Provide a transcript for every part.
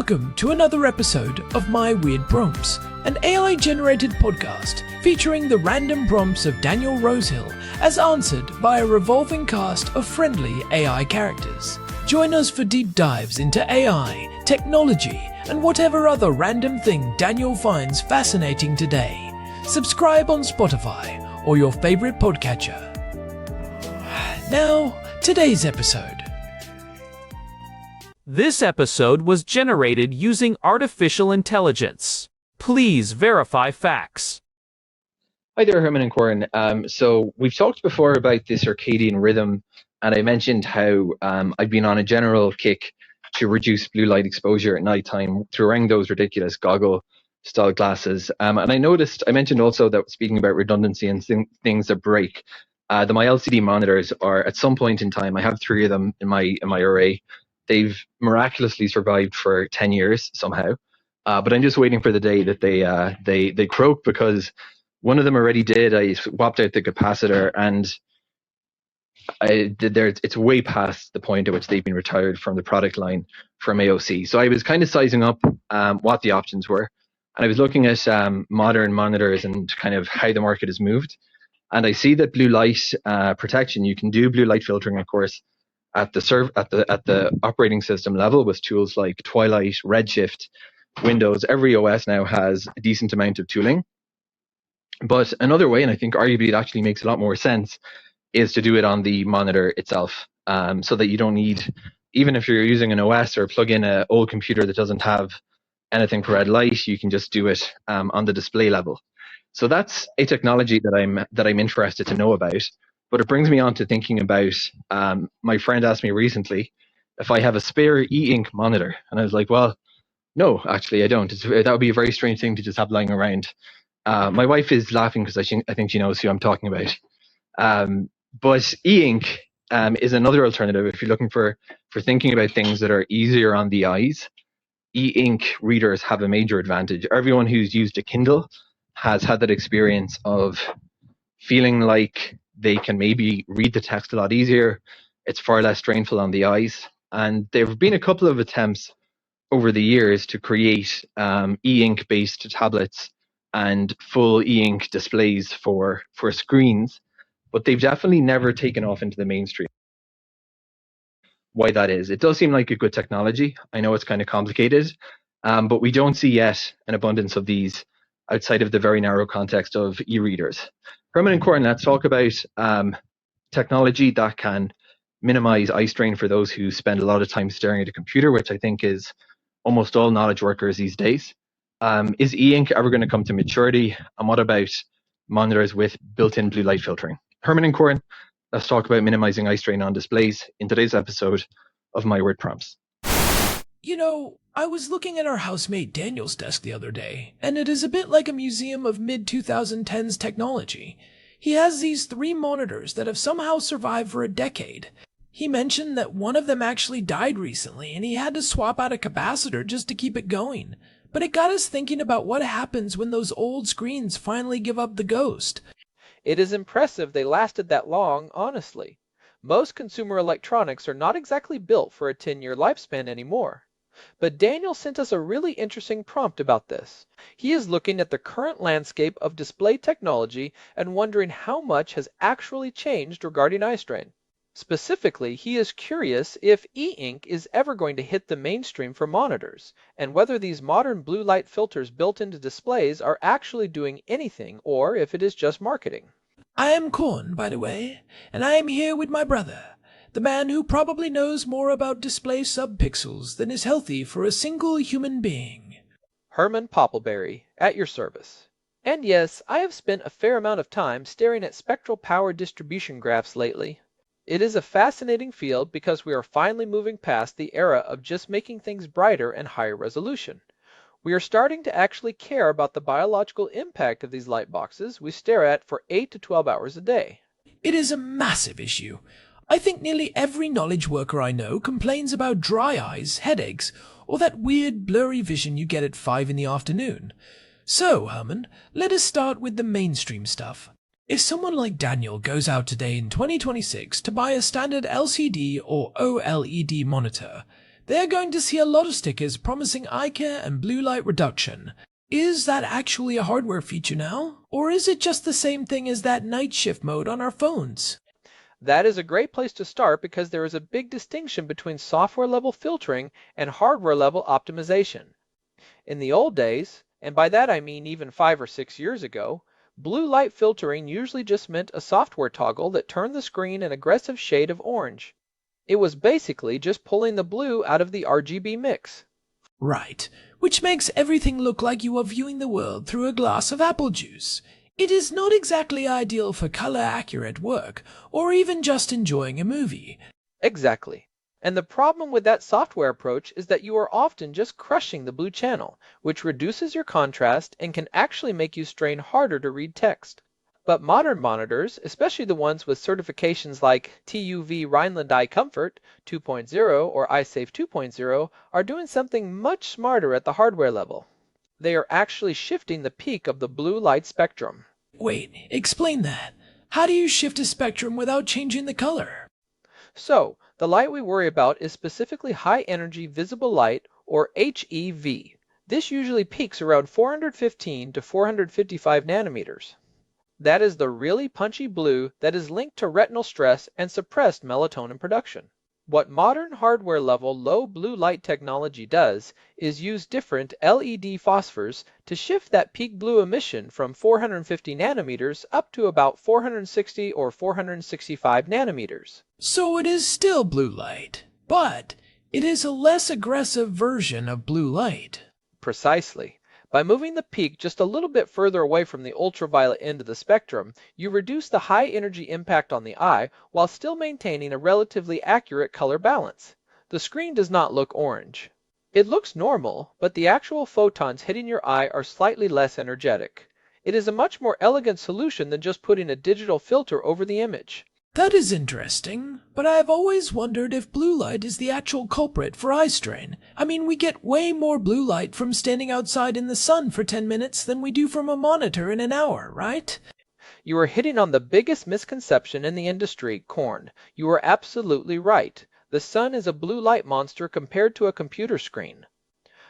Welcome to another episode of My Weird Prompts, an AI-generated podcast featuring the random prompts of Daniel Rosehill as answered by a revolving cast of friendly AI characters. Join us for deep dives into AI, technology, and whatever other random thing Daniel finds fascinating today. Subscribe on Spotify or your favorite podcatcher. Now, today's episode. This episode was generated using artificial intelligence. Please verify facts. Hi there, Herman and Corn. So we've talked before about the circadian rhythm, and I mentioned how I've been on a general kick to reduce blue light exposure at nighttime through wearing those ridiculous goggle-style glasses. And I mentioned also that speaking about redundancy and things that break, my LCD monitors are at some point in time. I have 3 of them in my array. They've miraculously survived for 10 years somehow, but I'm just waiting for the day that they croak, because one of them already did. I swapped out the capacitor, and it's way past the point at which they've been retired from the product line from AOC. So I was kind of sizing up what the options were, and I was looking at modern monitors and kind of how the market has moved. And I see that blue light protection, you can do blue light filtering, of course, at the operating system level with tools like Twilight, Redshift, Windows. Every OS now has a decent amount of tooling. But another way, and I think arguably it actually makes a lot more sense, is to do it on the monitor itself, so that you don't need, even if you're using an OS or plug in an old computer that doesn't have anything for red light, you can just do it on the display level. So that's a technology that I'm interested to know about. But it brings me on to thinking about, my friend asked me recently if I have a spare e-ink monitor. And I was like, well, no, actually I don't. That would be a very strange thing to just have lying around. My wife is laughing because I think she knows who I'm talking about. But e-ink is another alternative if you're looking for thinking about things that are easier on the eyes. E-ink readers have a major advantage. Everyone who's used a Kindle has had that experience of feeling like they can maybe read the text a lot easier. It's far less strainful on the eyes. And there have been a couple of attempts over the years to create e-ink based tablets and full e-ink displays for screens, but they've definitely never taken off into the mainstream. Why that is, it does seem like a good technology. I know it's kind of complicated, but we don't see yet an abundance of these outside of the very narrow context of e-readers. Herman and Corn, let's talk about technology that can minimize eye strain for those who spend a lot of time staring at a computer, which I think is almost all knowledge workers these days. Is e-ink ever going to come to maturity? And what about monitors with built-in blue light filtering? Herman and Corn, let's talk about minimizing eye strain on displays in today's episode of My Word Prompts. You know, I was looking at our housemate Daniel's desk the other day, and it is a bit like a museum of mid-2010s technology. He has these 3 monitors that have somehow survived for a decade. He mentioned that one of them actually died recently, and he had to swap out a capacitor just to keep it going. But it got us thinking about what happens when those old screens finally give up the ghost. It is impressive they lasted that long, honestly. Most consumer electronics are not exactly built for a 10-year lifespan anymore. But Daniel sent us a really interesting prompt about this. He is looking at the current landscape of display technology and wondering how much has actually changed regarding eye strain. Specifically, he is curious if e-ink is ever going to hit the mainstream for monitors, and whether these modern blue light filters built into displays are actually doing anything, or if it is just marketing. I am Corn, by the way, and I am here with my brother, the man who probably knows more about display subpixels than is healthy for a single human being. Herman Poppleberry, at your service. And yes, I have spent a fair amount of time staring at spectral power distribution graphs lately. It is a fascinating field because we are finally moving past the era of just making things brighter and higher resolution. We are starting to actually care about the biological impact of these light boxes we stare at for 8 to 12 hours a day. It is a massive issue. I think nearly every knowledge worker I know complains about dry eyes, headaches, or that weird blurry vision you get at 5 in the afternoon. So, Herman, let us start with the mainstream stuff. If someone like Daniel goes out today in 2026 to buy a standard LCD or OLED monitor, They're going to see a lot of stickers promising eye care and blue light reduction. Is that actually a hardware feature now? Or is it just the same thing as that night shift mode on our phones? That is a great place to start because there is a big distinction between software level filtering and hardware level optimization. In the old days, and by that I mean even 5 or 6 years ago, blue light filtering usually just meant a software toggle that turned the screen an aggressive shade of orange. It was basically just pulling the blue out of the RGB mix. Right, which makes everything look like you are viewing the world through a glass of apple juice. It is not exactly ideal for color-accurate work, or even just enjoying a movie. Exactly. And the problem with that software approach is that you are often just crushing the blue channel, which reduces your contrast and can actually make you strain harder to read text. But modern monitors, especially the ones with certifications like TUV Rhineland Eye Comfort 2.0 or iSafe 2.0, are doing something much smarter at the hardware level. They are actually shifting the peak of the blue light spectrum. Wait, explain that. How do you shift a spectrum without changing the color? So, the light we worry about is specifically high energy visible light, or HEV. This usually peaks around 415 to 455 nanometers. That is the really punchy blue that is linked to retinal stress and suppressed melatonin production. What modern hardware level low blue light technology does is use different LED phosphors to shift that peak blue emission from 450 nanometers up to about 460 or 465 nanometers. So it is still blue light, but it is a less aggressive version of blue light. Precisely. By moving the peak just a little bit further away from the ultraviolet end of the spectrum, you reduce the high energy impact on the eye while still maintaining a relatively accurate color balance. The screen does not look orange. It looks normal, but the actual photons hitting your eye are slightly less energetic. It is a much more elegant solution than just putting a digital filter over the image. That is interesting, but I have always wondered if blue light is the actual culprit for eye strain. I mean, we get way more blue light from standing outside in the sun for 10 minutes than we do from a monitor in an hour, right? You are hitting on the biggest misconception in the industry, Corn. You are absolutely right. The sun is a blue light monster compared to a computer screen.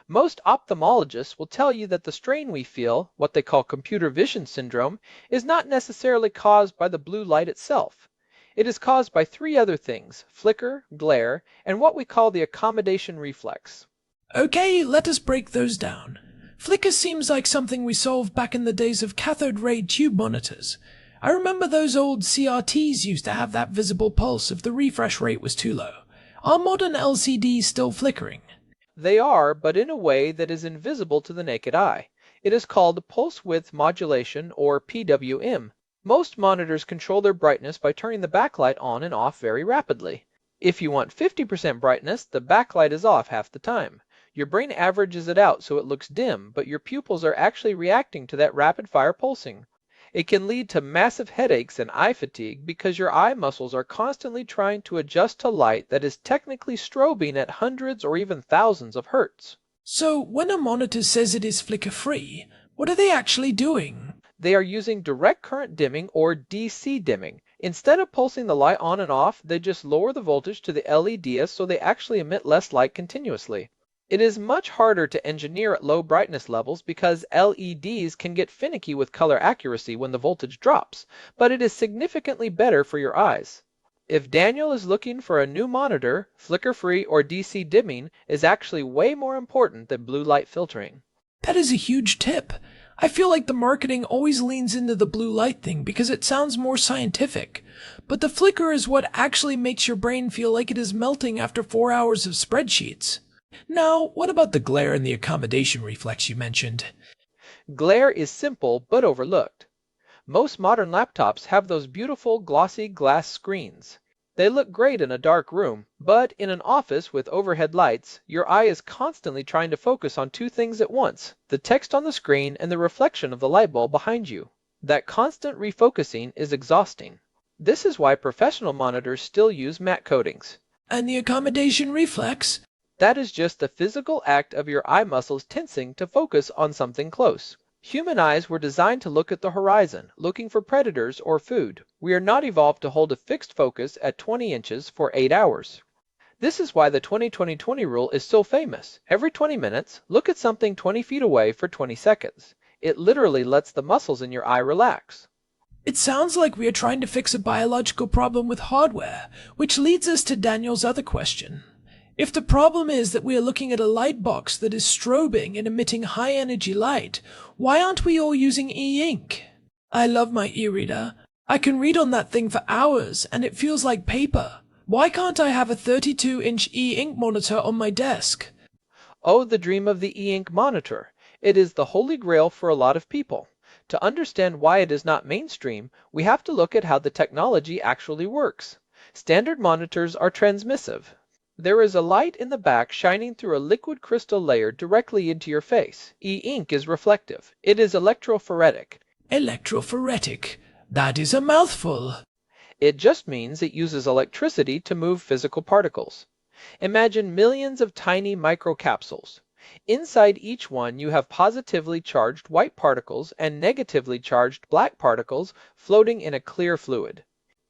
Most ophthalmologists will tell you that the strain we feel, what they call computer vision syndrome, is not necessarily caused by the blue light itself. It is caused by 3 other things: flicker, glare, and what we call the accommodation reflex. Okay, let us break those down. Flicker seems like something we solved back in the days of cathode ray tube monitors. I remember those old CRTs used to have that visible pulse if the refresh rate was too low. Are modern LCDs still flickering? They are, but in a way that is invisible to the naked eye. It is called Pulse Width Modulation, or PWM. Most monitors control their brightness by turning the backlight on and off very rapidly. If you want 50% brightness, the backlight is off half the time. Your brain averages it out so it looks dim, but your pupils are actually reacting to that rapid-fire pulsing. It can lead to massive headaches and eye fatigue because your eye muscles are constantly trying to adjust to light that is technically strobing at hundreds or even thousands of hertz. So when a monitor says it is flicker-free, what are they actually doing? They are using direct current dimming, or DC dimming. Instead of pulsing the light on and off, they just lower the voltage to the LEDs so they actually emit less light continuously. It is much harder to engineer at low brightness levels because LEDs can get finicky with color accuracy when the voltage drops, but it is significantly better for your eyes. If Daniel is looking for a new monitor, flicker-free or DC dimming is actually way more important than blue light filtering. That is a huge tip. I feel like the marketing always leans into the blue light thing because it sounds more scientific. But the flicker is what actually makes your brain feel like it is melting after 4 hours of spreadsheets. Now, what about the glare and the accommodation reflex you mentioned? Glare is simple but overlooked. Most modern laptops have those beautiful glossy glass screens. They look great in a dark room, but in an office with overhead lights, your eye is constantly trying to focus on 2 things at once: the text on the screen and the reflection of the light bulb behind you. That constant refocusing is exhausting. This is why professional monitors still use matte coatings. And the accommodation reflex? That is just the physical act of your eye muscles tensing to focus on something close. Human eyes were designed to look at the horizon, looking for predators or food. We are not evolved to hold a fixed focus at 20 inches for 8 hours. This is why the 20-20-20 rule is so famous. Every 20 minutes, look at something 20 feet away for 20 seconds. It literally lets the muscles in your eye relax. It sounds like we are trying to fix a biological problem with hardware, which leads us to Daniel's other question. If the problem is that we are looking at a light box that is strobing and emitting high-energy light, why aren't we all using e-ink? I love my e-reader. I can read on that thing for hours, and it feels like paper. Why can't I have a 32-inch e-ink monitor on my desk? Oh, the dream of the e-ink monitor. It is the holy grail for a lot of people. To understand why it is not mainstream, we have to look at how the technology actually works. Standard monitors are transmissive. There is a light in the back shining through a liquid crystal layer directly into your face. E-ink is reflective. It is electrophoretic. Electrophoretic. That is a mouthful. It just means it uses electricity to move physical particles. Imagine millions of tiny microcapsules. Inside each one you have positively charged white particles and negatively charged black particles floating in a clear fluid.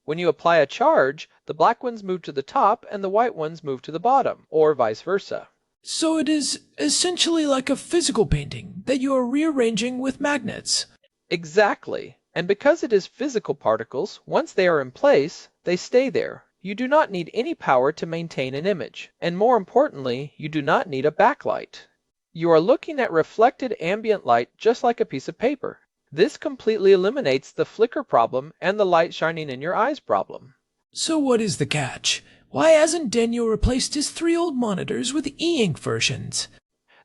When you apply a charge, the black ones move to the top and the white ones move to the bottom, or vice versa. So it is essentially like a physical painting that you are rearranging with magnets. Exactly. And because it is physical particles, once they are in place, they stay there. You do not need any power to maintain an image. And more importantly, you do not need a backlight. You are looking at reflected ambient light just like a piece of paper. This completely eliminates the flicker problem and the light shining in your eyes problem. So what is the catch? Why hasn't Daniel replaced his 3 old monitors with e-ink versions?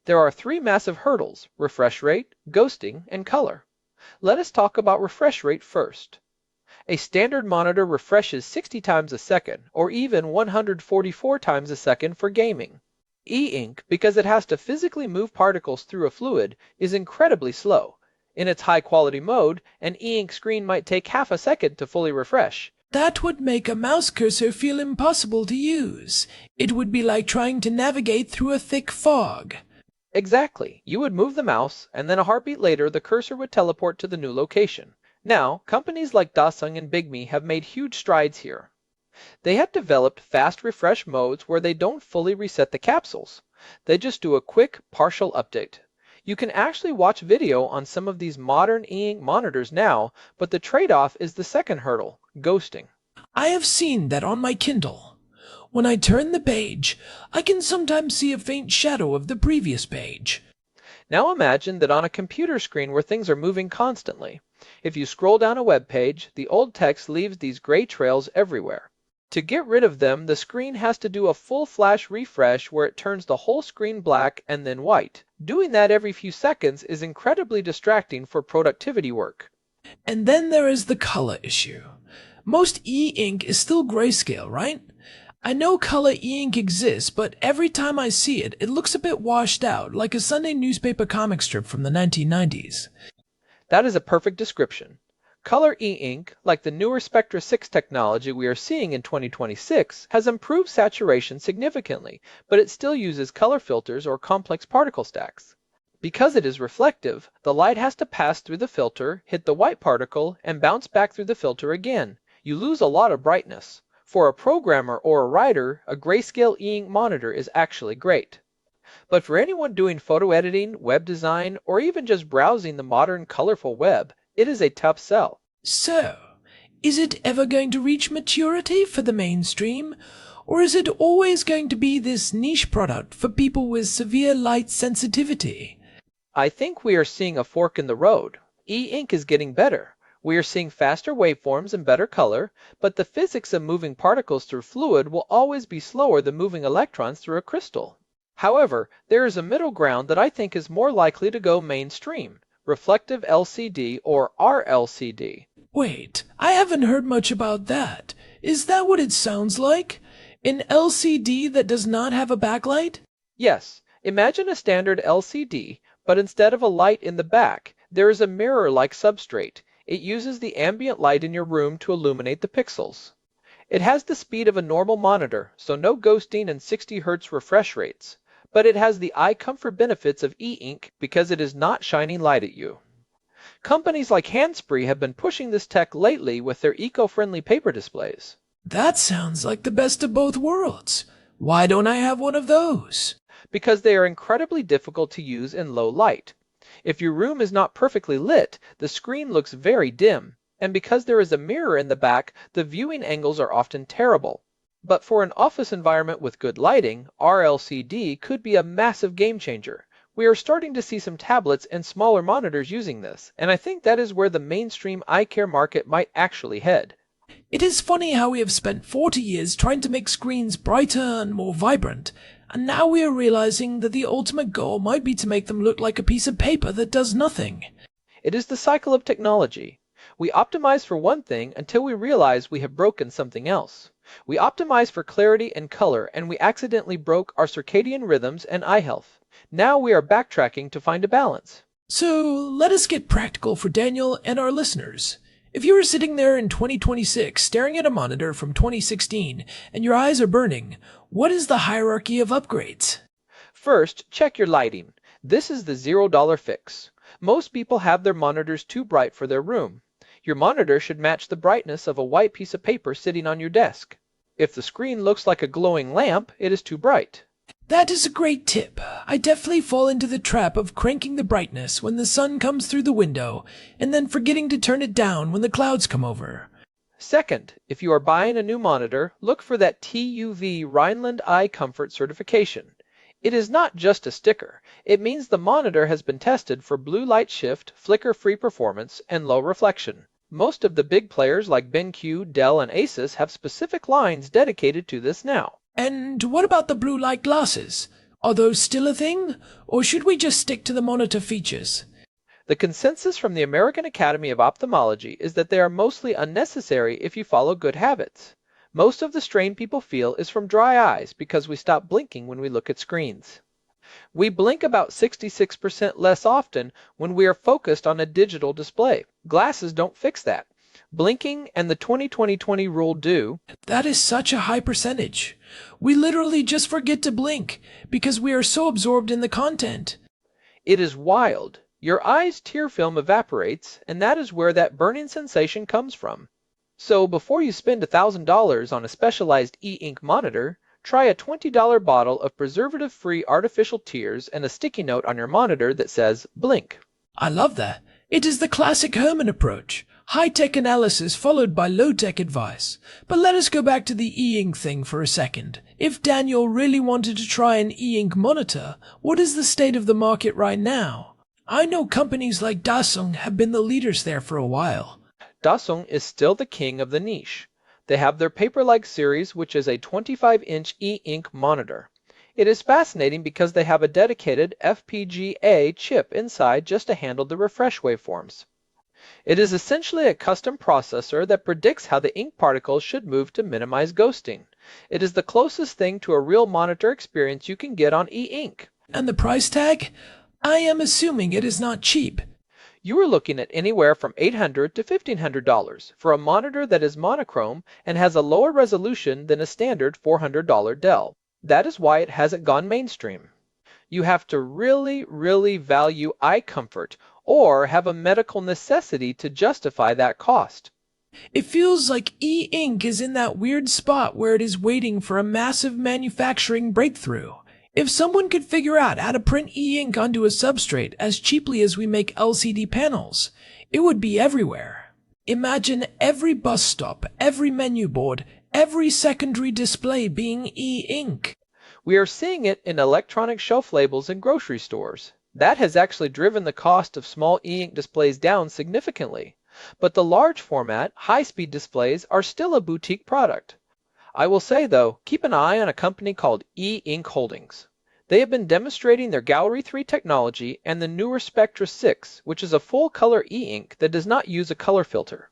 There are 3 massive hurdles: refresh rate, ghosting, and color. Let us talk about refresh rate first. A standard monitor refreshes 60 times a second, or even 144 times a second for gaming. E-ink, because it has to physically move particles through a fluid, is incredibly slow. In its high-quality mode, an e-ink screen might take half a second to fully refresh. That would make a mouse cursor feel impossible to use. It would be like trying to navigate through a thick fog. Exactly. You would move the mouse, and then a heartbeat later the cursor would teleport to the new location. Now, companies like Dasung and Bigme have made huge strides here. They have developed fast refresh modes where they don't fully reset the capsules. They just do a quick, partial update. You can actually watch video on some of these modern e-ink monitors now, but the trade-off is the second hurdle, ghosting. I have seen that on my Kindle. When I turn the page, I can sometimes see a faint shadow of the previous page. Now imagine that on a computer screen where things are moving constantly. If you scroll down a web page, the old text leaves these gray trails everywhere. To get rid of them, the screen has to do a full flash refresh where it turns the whole screen black and then white. Doing that every few seconds is incredibly distracting for productivity work. And then there is the color issue. Most e-ink is still grayscale, right? I know color e-ink exists, but every time I see it, it looks a bit washed out, like a Sunday newspaper comic strip from the 1990s. That is a perfect description. Color e-ink, like the newer Spectra 6 technology we are seeing in 2026, has improved saturation significantly, but it still uses color filters or complex particle stacks. Because it is reflective, the light has to pass through the filter, hit the white particle, and bounce back through the filter again. You lose a lot of brightness. For a programmer or a writer, a grayscale e-ink monitor is actually great. But for anyone doing photo editing, web design, or even just browsing the modern colorful web, it is a tough sell. So, is it ever going to reach maturity for the mainstream? Or is it always going to be this niche product for people with severe light sensitivity? I think we are seeing a fork in the road. E-ink is getting better. We are seeing faster waveforms and better color, but the physics of moving particles through fluid will always be slower than moving electrons through a crystal. However, there is a middle ground that I think is more likely to go mainstream. Reflective LCD or RLCD. Wait, I haven't heard much about that. Is that what it sounds like? An LCD that does not have a backlight? Yes, imagine a standard LCD, but instead of a light in the back, there is a mirror-like substrate. It uses the ambient light in your room to illuminate the pixels. It has the speed of a normal monitor, so no ghosting and 60 Hz refresh rates. But it has the eye comfort benefits of e-ink because it is not shining light at you. Companies like Handspree have been pushing this tech lately with their eco-friendly paper displays. That sounds like the best of both worlds. Why don't I have one of those? Because they are incredibly difficult to use in low light. If your room is not perfectly lit, the screen looks very dim, and because there is a mirror in the back, the viewing angles are often terrible. But for an office environment with good lighting, RLCD could be a massive game changer. We are starting to see some tablets and smaller monitors using this, and I think that is where the mainstream eye care market might actually head. It is funny how we have spent 40 years trying to make screens brighter and more vibrant, and now we are realizing that the ultimate goal might be to make them look like a piece of paper that does nothing. It is the cycle of technology. We optimize for one thing until we realize we have broken something else. We optimize for clarity and color, and we accidentally broke our circadian rhythms and eye health. Now we are backtracking to find a balance. So let us get practical for Daniel and our listeners. If you were sitting there in 2026 staring at a monitor from 2016 and your eyes are burning, what is the hierarchy of upgrades? First, check your lighting. This is the $0 fix. Most people have their monitors too bright for their room. Your monitor should match the brightness of a white piece of paper sitting on your desk. If the screen looks like a glowing lamp, it is too bright. That is a great tip. I definitely fall into the trap of cranking the brightness when the sun comes through the window and then forgetting to turn it down when the clouds come over. Second, if you are buying a new monitor, look for that TUV Rhineland Eye Comfort certification. It is not just a sticker. It means the monitor has been tested for blue light shift, flicker-free performance, and low reflection. Most of the big players like BenQ, Dell, and Asus have specific lines dedicated to this now. And what about the blue light glasses? Are those still a thing? Or should we just stick to the monitor features? The consensus from the American Academy of Ophthalmology is that they are mostly unnecessary if you follow good habits. Most of the strain people feel is from dry eyes because we stop blinking when we look at screens. We blink about 66% less often when we are focused on a digital display. Glasses don't fix that. Blinking and the 20-20-20 rule do. That is such a high percentage. We literally just forget to blink because we are so absorbed in the content. It is wild. Your eye's tear film evaporates, and that is where that burning sensation comes from. So before you spend $1,000 on a specialized e-ink monitor, try a $20 bottle of preservative-free artificial tears and a sticky note on your monitor that says, blink. I love that. It is the classic Herman approach. High-tech analysis followed by low-tech advice. But let us go back to the e-ink thing for a second. If Daniel really wanted to try an e-ink monitor, what is the state of the market right now? I know companies like Dassault have been the leaders there for a while. Dassault is still the king of the niche. They have their Paperlike series, which is a 25-inch e-ink monitor. It is fascinating because they have a dedicated FPGA chip inside just to handle the refresh waveforms. It is essentially a custom processor that predicts how the ink particles should move to minimize ghosting. It is the closest thing to a real monitor experience you can get on e-ink. And the price tag? I am assuming it is not cheap. You are looking at anywhere from $800 to $1,500 for a monitor that is monochrome and has a lower resolution than a standard $400 Dell. That is why it hasn't gone mainstream. You have to really value eye comfort or have a medical necessity to justify that cost. It feels like e-ink is in that weird spot where it is waiting for a massive manufacturing breakthrough. If someone could figure out how to print e-ink onto a substrate as cheaply as we make LCD panels, it would be everywhere. Imagine every bus stop, every menu board, every secondary display being e-ink. We are seeing it in electronic shelf labels in grocery stores. That has actually driven the cost of small e-ink displays down significantly. But the large format, high-speed displays are still a boutique product. I will say, though, keep an eye on a company called E-Ink Holdings. They have been demonstrating their Gallery 3 technology and the newer Spectra 6, which is a full-color e-ink that does not use a color filter.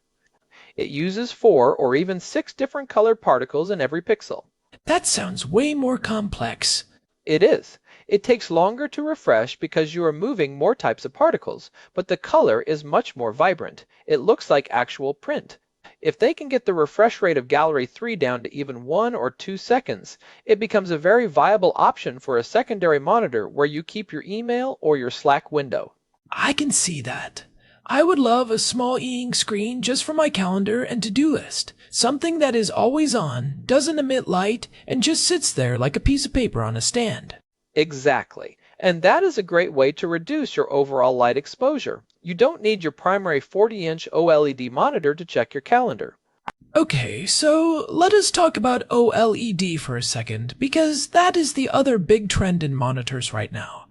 It uses 4 or even 6 different colored particles in every pixel. That sounds way more complex. It is. It takes longer to refresh because you are moving more types of particles, but the color is much more vibrant. It looks like actual print. If they can get the refresh rate of Gallery 3 down to even 1 or 2 seconds, it becomes a very viable option for a secondary monitor where you keep your email or your Slack window. I can see that. I would love a small e-ink screen just for my calendar and to-do list. Something that is always on, doesn't emit light, and just sits there like a piece of paper on a stand. Exactly. And that is a great way to reduce your overall light exposure. You don't need your primary 40-inch OLED monitor to check your calendar. Okay, so let us talk about OLED for a second, because that is the other big trend in monitors right now.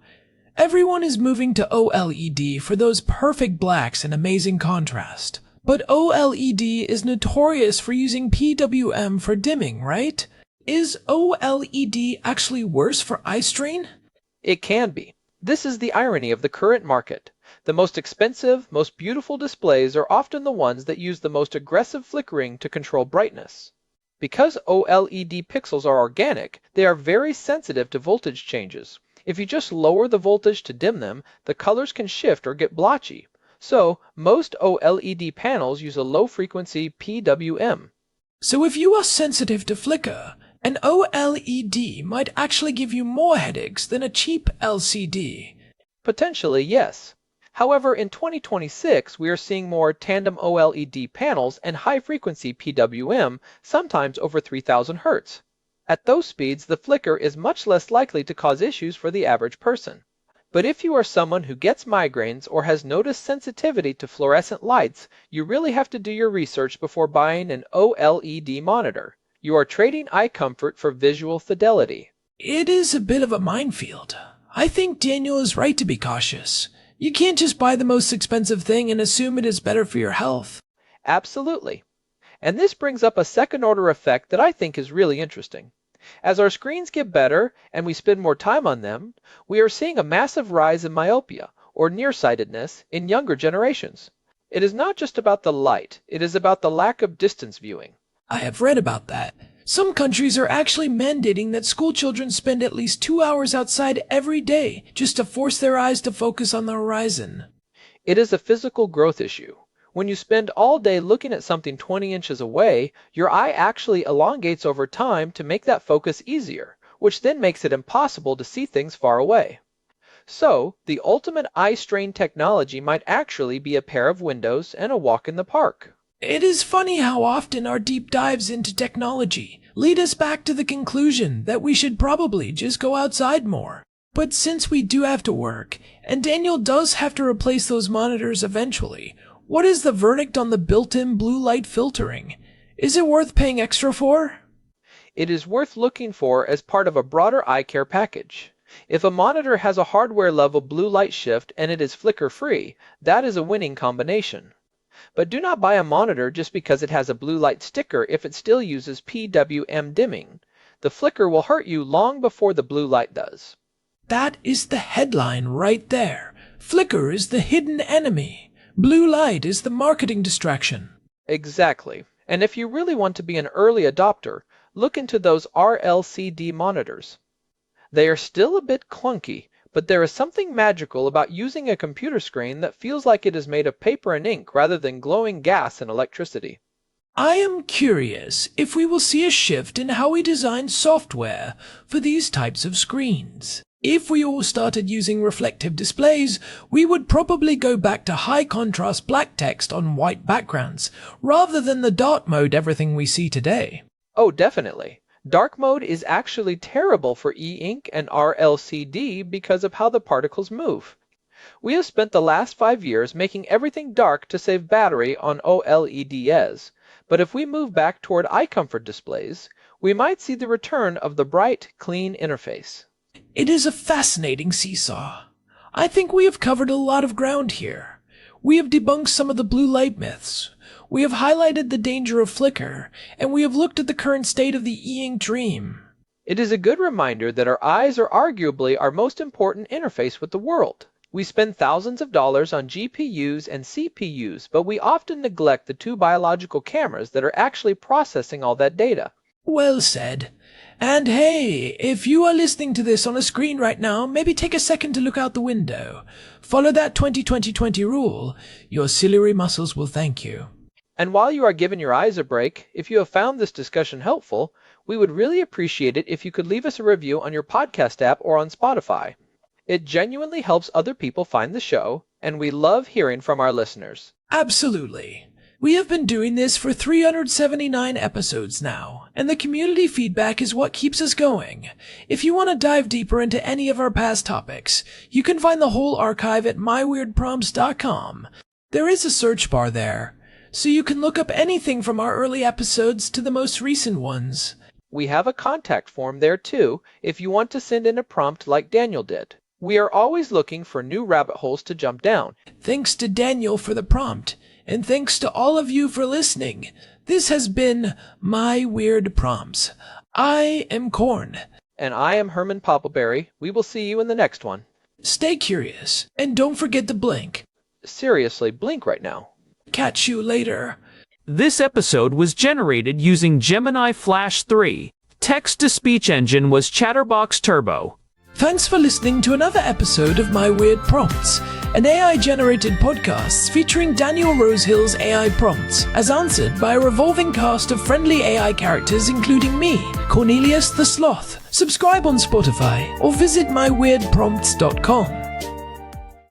Everyone is moving to OLED for those perfect blacks and amazing contrast. But OLED is notorious for using PWM for dimming, right? Is OLED actually worse for eye strain? It can be. This is the irony of the current market. The most expensive, most beautiful displays are often the ones that use the most aggressive flickering to control brightness. Because OLED pixels are organic, they are very sensitive to voltage changes. If you just lower the voltage to dim them, the colors can shift or get blotchy. So, most OLED panels use a low-frequency PWM. So if you are sensitive to flicker, an OLED might actually give you more headaches than a cheap LCD. Potentially, yes. However, in 2026, we are seeing more tandem OLED panels and high-frequency PWM, sometimes over 3000 Hz. At those speeds, the flicker is much less likely to cause issues for the average person. But if you are someone who gets migraines or has noticed sensitivity to fluorescent lights, you really have to do your research before buying an OLED monitor. You are trading eye comfort for visual fidelity. It is a bit of a minefield. I think Daniel is right to be cautious. You can't just buy the most expensive thing and assume it is better for your health. Absolutely. And this brings up a second-order effect that I think is really interesting. As our screens get better and we spend more time on them, we are seeing a massive rise in myopia, or nearsightedness, in younger generations. It is not just about the light, it is about the lack of distance viewing. I have read about that. Some countries are actually mandating that school children spend at least 2 hours outside every day just to force their eyes to focus on the horizon. It is a physical growth issue. When you spend all day looking at something 20 inches away, your eye actually elongates over time to make that focus easier, which then makes it impossible to see things far away. So, the ultimate eye strain technology might actually be a pair of windows and a walk in the park. It is funny how often our deep dives into technology lead us back to the conclusion that we should probably just go outside more. But since we do have to work, and Daniel does have to replace those monitors eventually, what is the verdict on the built-in blue light filtering? Is it worth paying extra for? It is worth looking for as part of a broader eye care package. If a monitor has a hardware level blue light shift and it is flicker-free, that is a winning combination. But do not buy a monitor just because it has a blue light sticker if it still uses PWM dimming. The flicker will hurt you long before the blue light does. That is the headline right there. Flicker is the hidden enemy. Blue light is the marketing distraction. Exactly. And if you really want to be an early adopter, look into those RLCD monitors. They are still a bit clunky, but there is something magical about using a computer screen that feels like it is made of paper and ink rather than glowing gas and electricity. I am curious if we will see a shift in how we design software for these types of screens. If we all started using reflective displays, we would probably go back to high-contrast black text on white backgrounds, rather than the dark mode everything we see today. Oh, definitely. Dark mode is actually terrible for e-ink and RLCD because of how the particles move. We have spent the last 5 years making everything dark to save battery on OLEDs, but if we move back toward eye comfort displays, we might see the return of the bright, clean interface. It is a fascinating seesaw. I think we have covered a lot of ground here. We have debunked some of the blue light myths. We have highlighted the danger of flicker, and we have looked at the current state of the e-ink dream. It is a good reminder that our eyes are arguably our most important interface with the world. We spend thousands of dollars on GPUs and CPUs, but we often neglect the two biological cameras that are actually processing all that data. Well said. And hey, if you are listening to this on a screen right now, maybe take a second to look out the window. Follow that 20-20-20 rule. Your ciliary muscles will thank you. And while you are giving your eyes a break, if you have found this discussion helpful, we would really appreciate it if you could leave us a review on your podcast app or on Spotify. It genuinely helps other people find the show, and we love hearing from our listeners. Absolutely. We have been doing this for 379 episodes now, and the community feedback is what keeps us going. If you want to dive deeper into any of our past topics, you can find the whole archive at myweirdprompts.com. There is a search bar there, so you can look up anything from our early episodes to the most recent ones. We have a contact form there too if you want to send in a prompt like Daniel did. We are always looking for new rabbit holes to jump down. Thanks to Daniel for the prompt, and thanks to all of you for listening. This has been My Weird Prompts. I am Corn. And I am Herman Poppleberry. We will see you in the next one. Stay curious, and don't forget to blink. Seriously, blink right now. Catch you later. This episode was generated using Gemini Flash 3. Text-to-speech engine was Chatterbox Turbo. Thanks for listening to another episode of My Weird Prompts, an AI-generated podcast featuring Daniel Rosehill's AI prompts, as answered by a revolving cast of friendly AI characters including me, Cornelius the Sloth. Subscribe on Spotify or visit myweirdprompts.com.